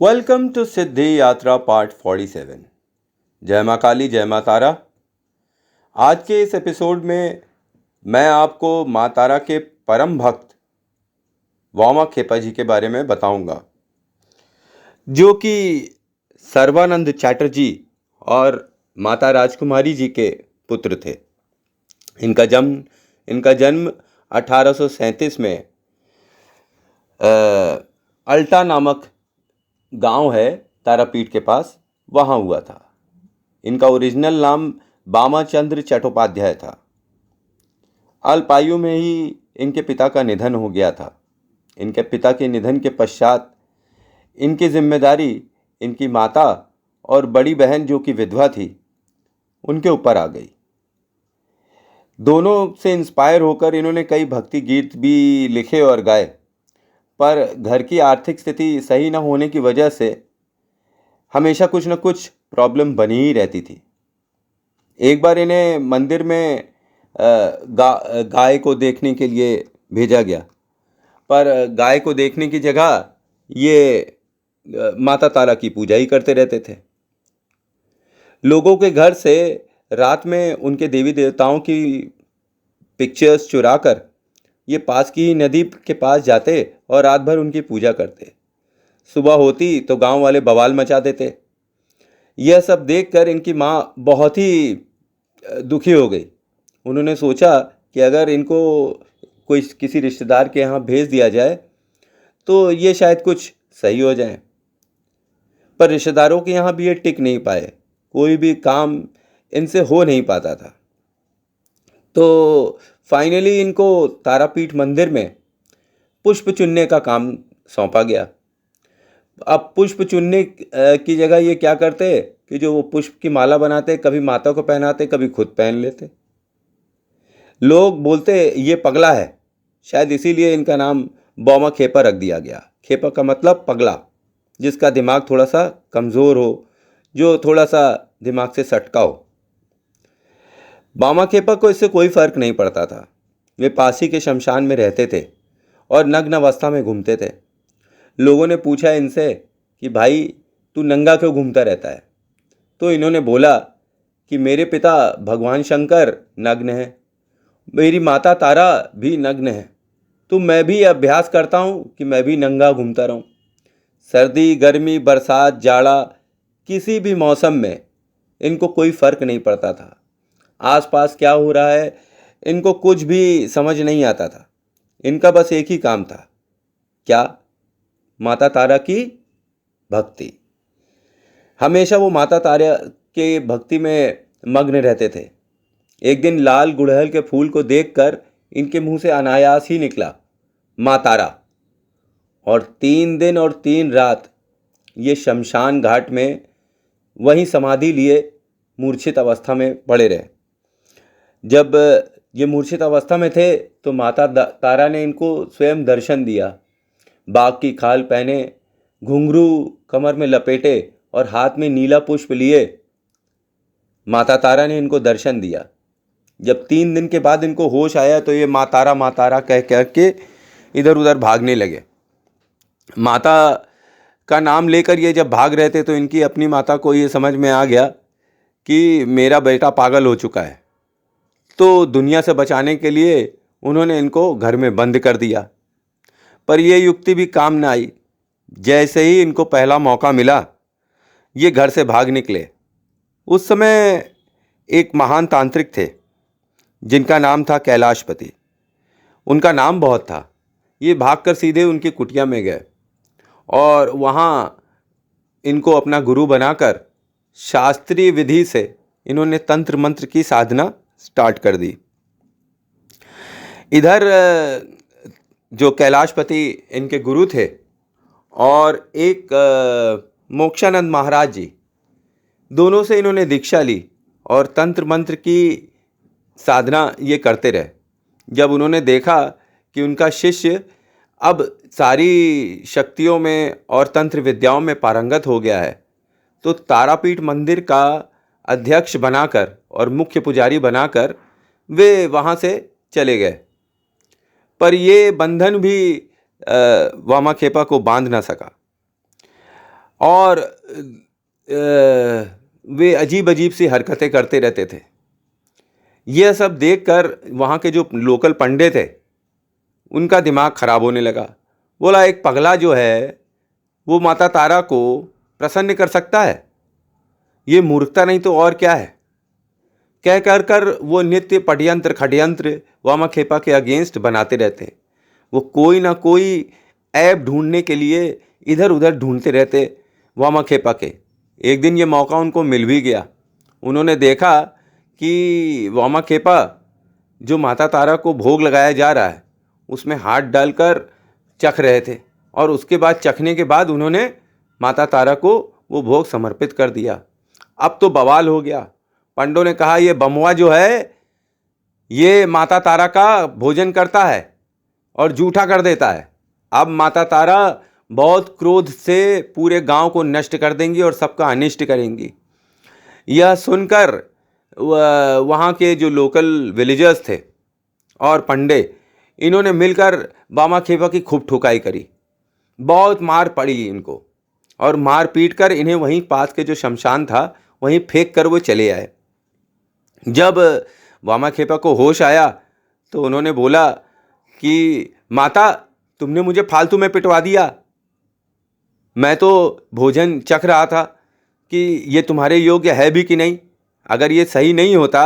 Welcome to सिद्धि यात्रा part 47। जय माँ काली, जय माँ तारा। आज के इस एपिसोड में मैं आपको माँ तारा के परम भक्त वामा खेपा जी के बारे में बताऊंगा, जो कि सर्वानंद चैटर्जी और माता राजकुमारी जी के पुत्र थे। इनका जन्म 1837 में अल्टा नामक गांव है तारापीठ के पास, वहाँ हुआ था। इनका ओरिजिनल नाम बामाचंद्र चट्टोपाध्याय था। अल्प आयु में ही इनके पिता का निधन हो गया था। इनके पिता के निधन के पश्चात इनकी जिम्मेदारी इनकी माता और बड़ी बहन, जो कि विधवा थी, उनके ऊपर आ गई। दोनों से इंस्पायर होकर इन्होंने कई भक्ति गीत भी लिखे और गाए, पर घर की आर्थिक स्थिति सही न होने की वजह से हमेशा कुछ न कुछ प्रॉब्लम बनी ही रहती थी। एक बार इन्हें मंदिर में गाय को देखने के लिए भेजा गया, पर गाय को देखने की जगह ये माता तारा की पूजा ही करते रहते थे। लोगों के घर से रात में उनके देवी देवताओं की पिक्चर्स चुराकर ये पास की नदी के पास जाते और रात भर उनकी पूजा करते। सुबह होती तो गांव वाले बवाल मचा देते। यह सब देखकर इनकी माँ बहुत ही दुखी हो गई। उन्होंने सोचा कि अगर इनको कोई किसी रिश्तेदार के यहाँ भेज दिया जाए तो ये शायद कुछ सही हो जाए। पर रिश्तेदारों के यहाँ भी ये टिक नहीं पाए, कोई भी काम इनसे हो नहीं पाता था। तो फाइनली इनको तारापीठ मंदिर में पुष्प चुनने का काम सौंपा गया। अब पुष्प चुनने की जगह ये क्या करते कि जो वो पुष्प की माला बनाते, कभी माता को पहनाते, कभी खुद पहन लेते। लोग बोलते ये पगला है, शायद इसीलिए इनका नाम वामा खेपा रख दिया गया। खेपा का मतलब पगला, जिसका दिमाग थोड़ा सा कमज़ोर हो, जो थोड़ा सा दिमाग से सटका हो। वामा खेपा को इससे कोई फर्क नहीं पड़ता था। वे पास ही के शमशान में रहते थे और नग्न अवस्था में घूमते थे। लोगों ने पूछा इनसे कि भाई तू नंगा क्यों घूमता रहता है? तो इन्होंने बोला कि मेरे पिता भगवान शंकर नग्न हैं, मेरी माता तारा भी नग्न है, तो मैं भी अभ्यास करता हूँ कि मैं भी नंगा घूमता रहूँ। सर्दी, गर्मी, बरसात, जाड़ा, किसी भी मौसम में इनको कोई फर्क नहीं पड़ता था। आसपास क्या हो रहा है इनको कुछ भी समझ नहीं आता था। इनका बस एक ही काम था, क्या? माता तारा की भक्ति। हमेशा वो माता तारा के भक्ति में मग्न रहते थे। एक दिन लाल गुड़हल के फूल को देखकर इनके मुंह से अनायास ही निकला माँ तारा, और 3 दिन और 3 रात ये शमशान घाट में वहीं समाधि लिए मूर्छित अवस्था में पड़े रहे। जब ये मूर्छित अवस्था में थे तो माता तारा ने इनको स्वयं दर्शन दिया। बाघ की खाल पहने, घुंघरू कमर में लपेटे और हाथ में नीला पुष्प लिए माता तारा ने इनको दर्शन दिया। जब 3 दिन के बाद इनको होश आया तो ये माँ तारा कह कह के इधर उधर भागने लगे। माता का नाम लेकर ये जब भाग रहे थे तो इनकी अपनी माता को ये समझ में आ गया कि मेरा बेटा पागल हो चुका है। तो दुनिया से बचाने के लिए उन्होंने इनको घर में बंद कर दिया। पर यह युक्ति भी काम न आई। जैसे ही इनको पहला मौका मिला ये घर से भाग निकले। उस समय एक महान तांत्रिक थे जिनका नाम था कैलाशपति। उनका नाम बहुत था। ये भागकर सीधे उनकी कुटिया में गए और वहाँ इनको अपना गुरु बनाकर शास्त्रीय विधि से इन्होंने तंत्र मंत्र की साधना स्टार्ट कर दी। इधर जो कैलाशपति इनके गुरु थे और एक मोक्षानंद महाराज जी, दोनों से इन्होंने दीक्षा ली और तंत्र मंत्र की साधना ये करते रहे। जब उन्होंने देखा कि उनका शिष्य अब सारी शक्तियों में और तंत्र विद्याओं में पारंगत हो गया है, तो तारापीठ मंदिर का अध्यक्ष बनाकर और मुख्य पुजारी बनाकर वे वहाँ से चले गए। पर ये बंधन भी वामा खेपा को बांध ना सका। और वे अजीब अजीब सी हरकतें करते रहते थे। यह सब देखकर वहाँ के जो लोकल पंडित थे उनका दिमाग खराब होने लगा। बोला, एक पगला जो है वो माता तारा को प्रसन्न कर सकता है, ये मूर्खता नहीं तो और क्या है। कह कर कर वो नित्य पटयंत्र खडयंत्र वामाखेपा के अगेंस्ट बनाते रहते। वो कोई ना कोई ऐप ढूंढने के लिए इधर उधर ढूंढते रहते वामाखेपा के। एक दिन ये मौका उनको मिल भी गया। उन्होंने देखा कि वामाखेपा जो माता तारा को भोग लगाया जा रहा है उसमें हाथ डालकर चख रहे थे, और उसके बाद चखने के बाद उन्होंने माता तारा को वो भोग समर्पित कर दिया। अब तो बवाल हो गया। पंडों ने कहा, ये बमवा जो है ये माता तारा का भोजन करता है और जूठा कर देता है। अब माता तारा बहुत क्रोध से पूरे गांव को नष्ट कर देंगी और सबका अनिष्ट करेंगी। यह सुनकर वहाँ के जो लोकल विलेजर्स थे और पंडे, इन्होंने मिलकर वामाखेपा की खूब ठुकाई करी। बहुत मार पड़ी इनको, और मार पीट कर इन्हें वहीं पास के जो शमशान था वहीं फेंक कर वो चले आए। जब वामाखेपा को होश आया तो उन्होंने बोला कि माता, तुमने मुझे फालतू में पिटवा दिया। मैं तो भोजन चख रहा था कि ये तुम्हारे योग्य है भी कि नहीं। अगर ये सही नहीं होता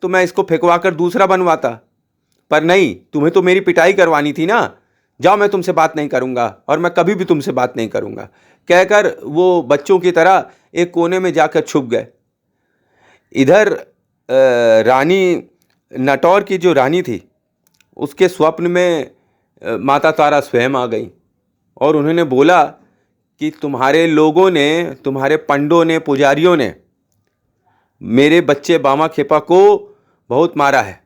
तो मैं इसको फेंकवा कर दूसरा बनवाता, पर नहीं, तुम्हें तो मेरी पिटाई करवानी थी ना। जाओ, मैं तुमसे बात नहीं करूँगा और मैं कभी भी तुमसे बात नहीं करूँगा। कहकर वो बच्चों की तरह एक कोने में जाकर छुप गए। इधर रानी नटौर की जो रानी थी उसके स्वप्न में माता तारा स्वयं आ गई और उन्होंने बोला कि तुम्हारे लोगों ने, तुम्हारे पंडों ने, पुजारियों ने मेरे बच्चे वामाखेपा को बहुत मारा है।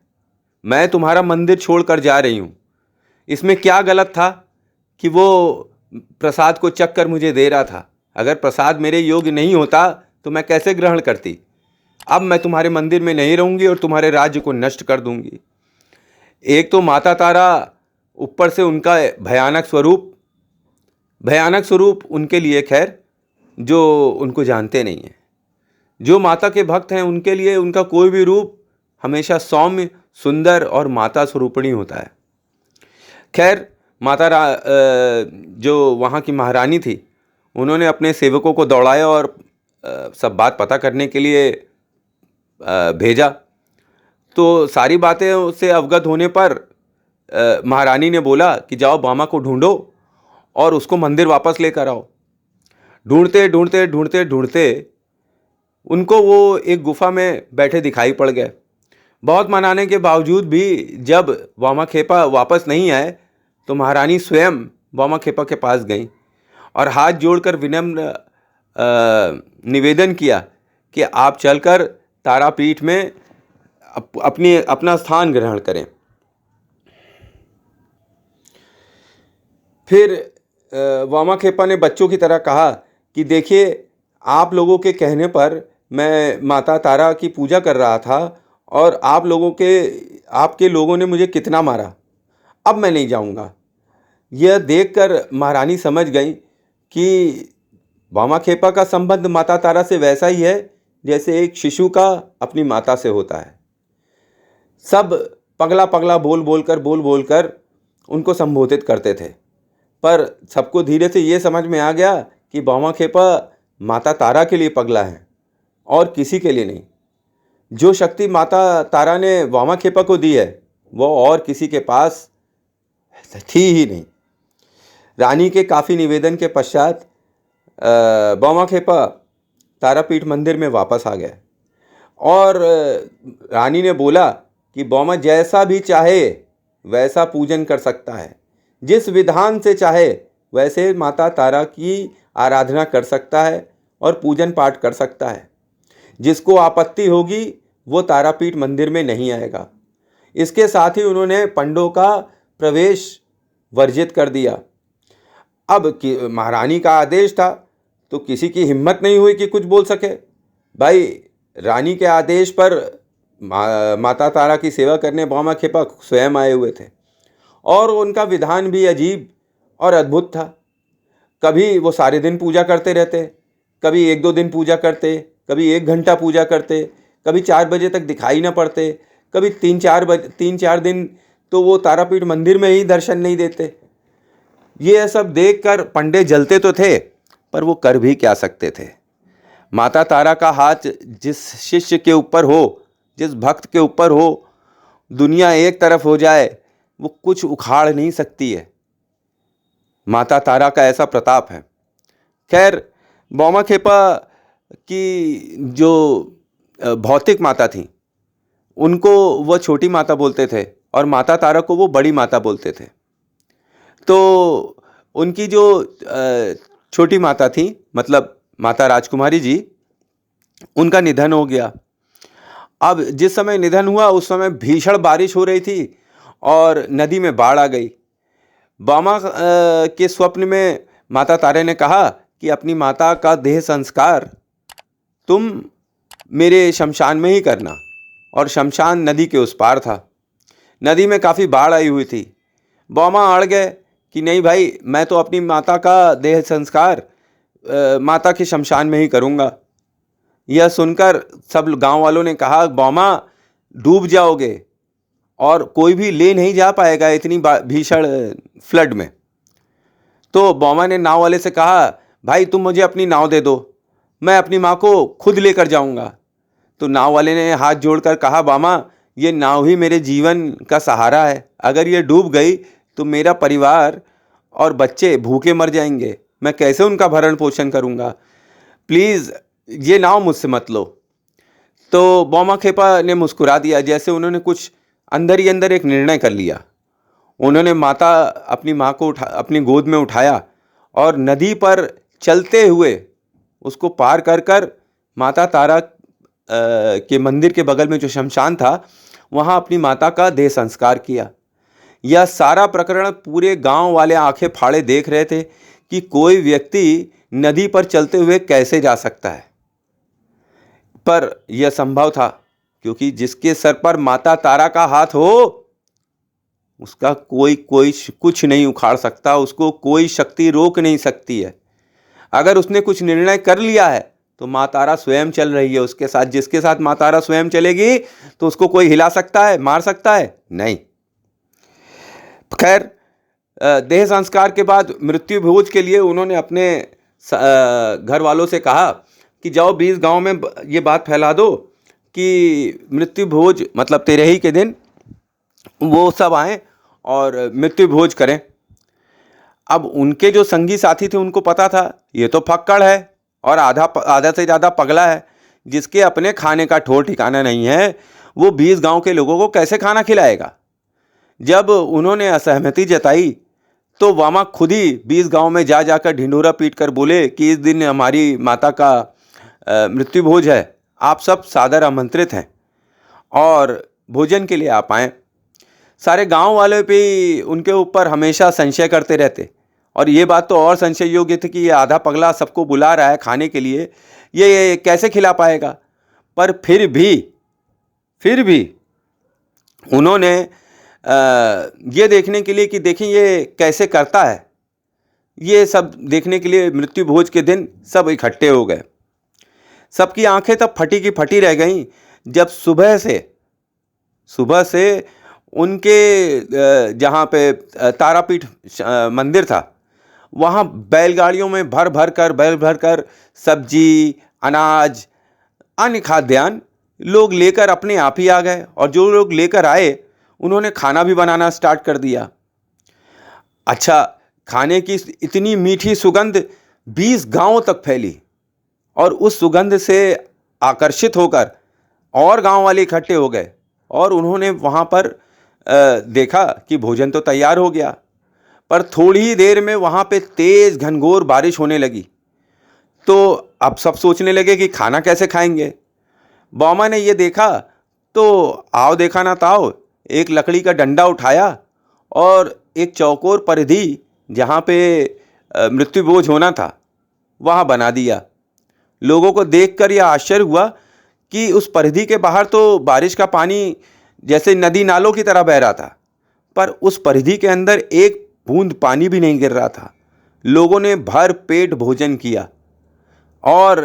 मैं तुम्हारा मंदिर छोड़कर जा रही हूँ। इसमें क्या गलत था कि वो प्रसाद को चख कर मुझे दे रहा था। अगर प्रसाद मेरे योग्य नहीं होता तो मैं कैसे ग्रहण करती। अब मैं तुम्हारे मंदिर में नहीं रहूँगी और तुम्हारे राज्य को नष्ट कर दूँगी। एक तो माता तारा, ऊपर से उनका भयानक स्वरूप उनके लिए, खैर, जो उनको जानते नहीं हैं। जो माता के भक्त हैं उनके लिए उनका कोई भी रूप हमेशा सौम्य, सुंदर और माता स्वरूपिणी होता है। खैर, जो वहाँ की महारानी थी उन्होंने अपने सेवकों को दौड़ाया और सब बात पता करने के लिए भेजा। तो सारी बातें उससे अवगत होने पर महारानी ने बोला कि जाओ, बामा को ढूंढो और उसको मंदिर वापस लेकर आओ। ढूंढते ढूंढते ढूंढते ढूंढते उनको वो एक गुफा में बैठे दिखाई पड़ गए। बहुत मनाने के बावजूद भी जब वामाखेपा वापस नहीं आए तो महारानी स्वयं वामाखेपा के पास गई और हाथ जोड़कर विनम्र निवेदन किया कि आप चलकर तारापीठ में अपना स्थान ग्रहण करें। फिर वामाखेपा ने बच्चों की तरह कहा कि देखिए, आप लोगों के कहने पर मैं माता तारा की पूजा कर रहा था और आपके लोगों ने मुझे कितना मारा। अब मैं नहीं जाऊंगा। यह देखकर महारानी समझ गई कि वामाखेपा का संबंध माता तारा से वैसा ही है जैसे एक शिशु का अपनी माता से होता है। सब पगला पगला बोल बोलकर उनको संबोधित करते थे, पर सबको धीरे से ये समझ में आ गया कि वामाखेपा माता तारा के लिए पगला है और किसी के लिए नहीं। जो शक्ति माता तारा ने वामाखेपा को दी है वो और किसी के पास थी ही नहीं। रानी के काफ़ी निवेदन के पश्चात वामाखेपा तारापीठ मंदिर में वापस आ गए और रानी ने बोला कि बौमा जैसा भी चाहे वैसा पूजन कर सकता है, जिस विधान से चाहे वैसे माता तारा की आराधना कर सकता है और पूजन पाठ कर सकता है। जिसको आपत्ति होगी वो तारापीठ मंदिर में नहीं आएगा। इसके साथ ही उन्होंने पंडों का प्रवेश वर्जित कर दिया। अब महारानी का आदेश था तो किसी की हिम्मत नहीं हुई कि कुछ बोल सके। भाई, रानी के आदेश पर माता तारा की सेवा करने वामाखेपा स्वयं आए हुए थे और उनका विधान भी अजीब और अद्भुत था। कभी वो सारे दिन पूजा करते रहते, कभी 1-2 दिन पूजा करते, कभी 1 घंटा पूजा करते, कभी 4 बजे तक दिखाई ना पड़ते, कभी 3-4 दिन तो वो तारापीठ मंदिर में ही दर्शन नहीं देते। ये सब देखकर पंडित जलते तो थे, पर वो कर भी क्या सकते थे। माता तारा का हाथ जिस शिष्य के ऊपर हो, जिस भक्त के ऊपर हो, दुनिया एक तरफ हो जाए, वो कुछ उखाड़ नहीं सकती है। माता तारा का ऐसा प्रताप है। खैर, बौमा खेपा की जो भौतिक माता थी, उनको वह छोटी माता बोलते थे और माता तारा को वो बड़ी माता बोलते थे। तो उनकी जो छोटी माता थी, मतलब माता राजकुमारी जी, उनका निधन हो गया। अब जिस समय निधन हुआ उस समय भीषण बारिश हो रही थी और नदी में बाढ़ आ गई। बौमा के स्वप्न में माता तारे ने कहा कि अपनी माता का देह संस्कार तुम मेरे शमशान में ही करना। और शमशान नदी के उस पार था। नदी में काफ़ी बाढ़ आई हुई थी। बौमा अड़ गए कि नहीं भाई, मैं तो अपनी माता का देह संस्कार माता के शमशान में ही करूँगा। यह सुनकर सब गांव वालों ने कहा, बौमा डूब जाओगे और कोई भी ले नहीं जा पाएगा इतनी भीषण फ्लड में। तो बौमा ने नाव वाले से कहा, भाई तुम मुझे अपनी नाव दे दो, मैं अपनी माँ को खुद लेकर जाऊंगा। तो नाव वाले ने हाथ जोड़कर कहा, बौमा ये नाव ही मेरे जीवन का सहारा है, अगर ये डूब गई तो मेरा परिवार और बच्चे भूखे मर जाएंगे, मैं कैसे उनका भरण पोषण करूंगा, प्लीज़ ये नाव मुझसे मत लो। तो बौमा खेपा ने मुस्कुरा दिया, जैसे उन्होंने कुछ अंदर ही अंदर एक निर्णय कर लिया। उन्होंने अपनी माँ को अपनी गोद में उठाया और नदी पर चलते हुए उसको पार कर कर माता तारा के मंदिर के बगल में जो शमशान था वहाँ अपनी माता का देह संस्कार किया। यह सारा प्रकरण पूरे गांव वाले आंखें फाड़े देख रहे थे कि कोई व्यक्ति नदी पर चलते हुए कैसे जा सकता है, पर यह संभव था क्योंकि जिसके सर पर माता तारा का हाथ हो उसका कोई कुछ नहीं उखाड़ सकता, उसको कोई शक्ति रोक नहीं सकती है। अगर उसने कुछ निर्णय कर लिया है तो माँ तारा स्वयं चल रही है उसके साथ। जिसके साथ माँ तारा स्वयं चलेगी तो उसको कोई हिला सकता है, मार सकता है? नहीं। खैर, देह संस्कार के बाद मृत्यु भोज के लिए उन्होंने अपने घर वालों से कहा कि जाओ 20 गांव में ये बात फैला दो कि मृत्यु भोज मतलब 13 के दिन वो सब आएँ और मृत्यु भोज करें। अब उनके जो संगी साथी थे उनको पता था ये तो फक्कड़ है और आधा से ज़्यादा पगला है, जिसके अपने खाने का ठौर ठिकाना नहीं है, वो 20 गांव के लोगों को कैसे खाना खिलाएगा। जब उन्होंने असहमति जताई तो वामा खुद ही 20 गांव में जाकर ढिंढोरा पीट कर बोले कि इस दिन हमारी माता का मृत्यु भोज है, आप सब सादर आमंत्रित हैं और भोजन के लिए आप आएँ। सारे गांव वाले भी उनके ऊपर हमेशा संशय करते रहते और ये बात तो और संशय योग्य थी कि ये आधा पगला सबको बुला रहा है खाने के लिए, ये कैसे खिला पाएगा। पर फिर भी उन्होंने ये देखने के लिए कि देखें ये कैसे करता है, ये सब देखने के लिए मृत्यु भोज के दिन सब इकट्ठे हो गए। सबकी आंखें तब फटी की फटी रह गईं जब सुबह से उनके जहाँ पे तारापीठ मंदिर था वहाँ बैलगाड़ियों में भर भर कर सब्जी, अनाज, अन्य खाद्यान्न लोग लेकर अपने आप ही आ गए और जो लोग लेकर आए उन्होंने खाना भी बनाना स्टार्ट कर दिया। अच्छा, खाने की इतनी मीठी सुगंध 20 गांवों तक फैली और उस सुगंध से आकर्षित होकर और गांव वाले इकट्ठे हो गए और उन्होंने वहाँ पर देखा कि भोजन तो तैयार हो गया, पर थोड़ी ही देर में वहाँ पे तेज़ घनघोर बारिश होने लगी। तो अब सब सोचने लगे कि खाना कैसे खाएंगे। बौमा ने ये देखा तो आओ देखा ना ताओ, एक लकड़ी का डंडा उठाया और एक चौकोर परिधि जहाँ पे मृत्यु भोज होना था वहाँ बना दिया। लोगों को देखकर यह आश्चर्य हुआ कि उस परिधि के बाहर तो बारिश का पानी जैसे नदी नालों की तरह बह रहा था, पर उस परिधि के अंदर एक बूंद पानी भी नहीं गिर रहा था। लोगों ने भर पेट भोजन किया और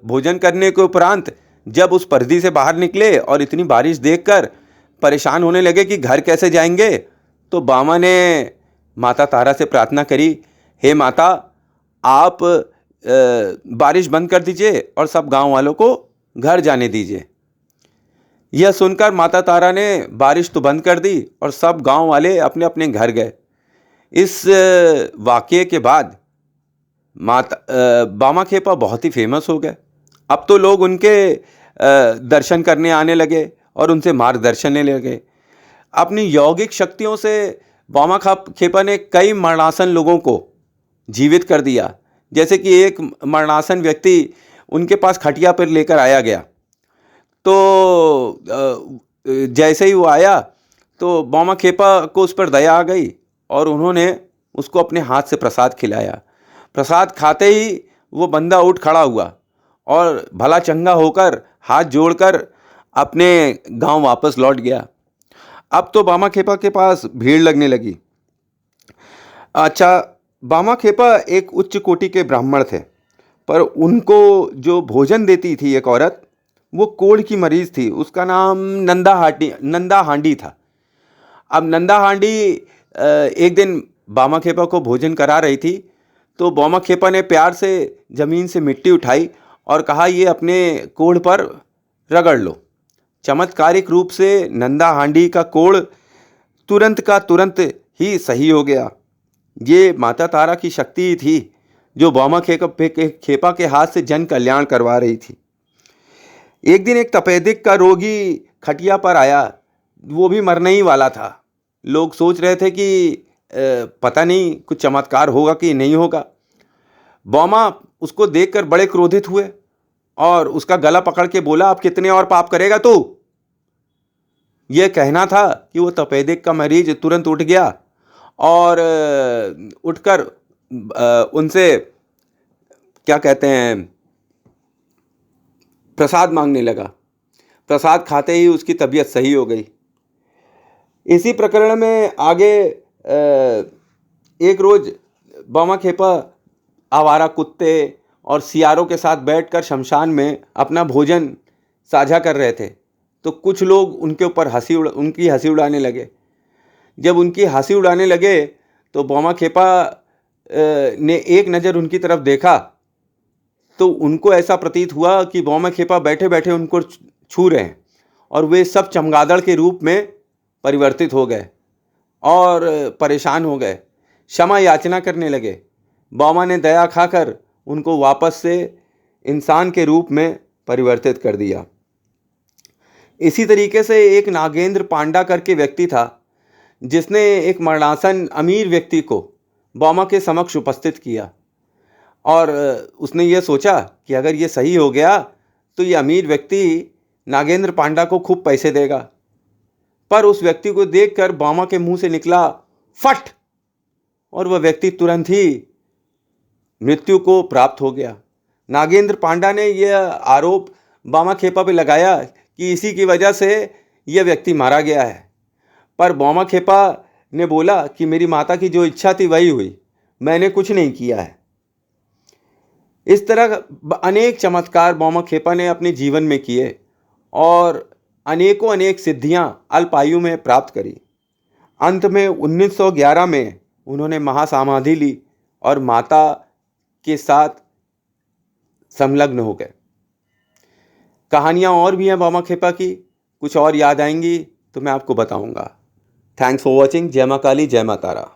भोजन करने के उपरांत जब उस परदी से बाहर निकले और इतनी बारिश देखकर परेशान होने लगे कि घर कैसे जाएंगे, तो बामा ने माता तारा से प्रार्थना करी, हे माता, आप बारिश बंद कर दीजिए और सब गांव वालों को घर जाने दीजिए। यह सुनकर माता तारा ने बारिश तो बंद कर दी और सब गांव वाले अपने अपने घर गए। इस वाक़ये के बाद बामा खेपा बहुत ही फेमस हो गए। अब तो लोग उनके दर्शन करने आने लगे और उनसे मार्गदर्शन लेने लगे। अपनी यौगिक शक्तियों से बामा खेपा ने कई मरणासन लोगों को जीवित कर दिया। जैसे कि एक मरणासन व्यक्ति उनके पास खटिया पर लेकर आया गया, तो जैसे ही वो आया तो बामा खेपा को उस पर दया आ गई और उन्होंने उसको अपने हाथ से प्रसाद खिलाया। प्रसाद खाते ही वो बंदा उठ खड़ा हुआ और भला चंगा होकर हाथ जोड़कर अपने गांव वापस लौट गया। अब तो बामा खेपा के पास भीड़ लगने लगी। अच्छा, बामा खेपा एक उच्च कोटि के ब्राह्मण थे, पर उनको जो भोजन देती थी एक औरत, वो कोढ़ की मरीज थी। उसका नाम नंदा हांडी था। अब नंदा हांडी एक दिन बामा खेपा को भोजन करा रही थी, तो बामा खेपा ने प्यार से ज़मीन से मिट्टी उठाई और कहा, ये अपने कोढ़ पर रगड़ लो। चमत्कारिक रूप से नंदा हांडी का कोढ़ तुरंत का तुरंत ही सही हो गया। ये माता तारा की शक्ति थी जो बामा खेपा के हाथ से जन कल्याण करवा रही थी। एक दिन एक तपेदिक का रोगी खटिया पर आया। वो भी मरने ही वाला था। लोग सोच रहे थे कि पता नहीं कुछ चमत्कार होगा कि नहीं होगा। बामा उसको देखकर बड़े क्रोधित हुए और उसका गला पकड़ के बोला, अब कितने और पाप करेगा तू? यह कहना था कि वो तपेदिक का मरीज तुरंत उठ गया और उठकर उनसे क्या कहते हैं, प्रसाद मांगने लगा। प्रसाद खाते ही उसकी तबीयत सही हो गई। इसी प्रकरण में आगे एक रोज बामा खेपा आवारा कुत्ते और सियारों के साथ बैठकर शमशान में अपना भोजन साझा कर रहे थे, तो कुछ लोग उनके ऊपर उनकी हंसी उड़ाने लगे। जब उनकी हंसी उड़ाने लगे तो बामा खेपा ने एक नज़र उनकी तरफ देखा, तो उनको ऐसा प्रतीत हुआ कि बामा खेपा बैठे बैठे उनको छू रहे हैं और वे सब चमगादड़ के रूप में परिवर्तित हो गए और परेशान हो गए, क्षमा याचना करने लगे। बामा ने दया खाकर उनको वापस से इंसान के रूप में परिवर्तित कर दिया। इसी तरीके से एक नागेंद्र पांडा करके व्यक्ति था, जिसने एक मरणासन अमीर व्यक्ति को बामा के समक्ष उपस्थित किया और उसने ये सोचा कि अगर ये सही हो गया तो ये अमीर व्यक्ति नागेंद्र पांडा को खूब पैसे देगा। पर उस व्यक्ति को देखकर बामा के मुंह से निकला फट, और वह व्यक्ति तुरंत ही मृत्यु को प्राप्त हो गया। नागेंद्र पांडा ने यह आरोप बामा खेपा पे लगाया कि इसी की वजह से यह व्यक्ति मारा गया है। पर बामा खेपा ने बोला कि मेरी माता की जो इच्छा थी वही हुई, मैंने कुछ नहीं किया है। इस तरह अनेक चमत्कार बामा खेपा ने अपने जीवन में किए और अनेक सिद्धियां अल्पायु में प्राप्त करी। अंत में 1911 में उन्होंने महासमाधि ली और माता के साथ संलग्न हो गए। कहानियां और भी हैं बामा खेपा की, कुछ और याद आएंगी तो मैं आपको बताऊंगा। Thanks for watching. जय मां काली, जय मां तारा।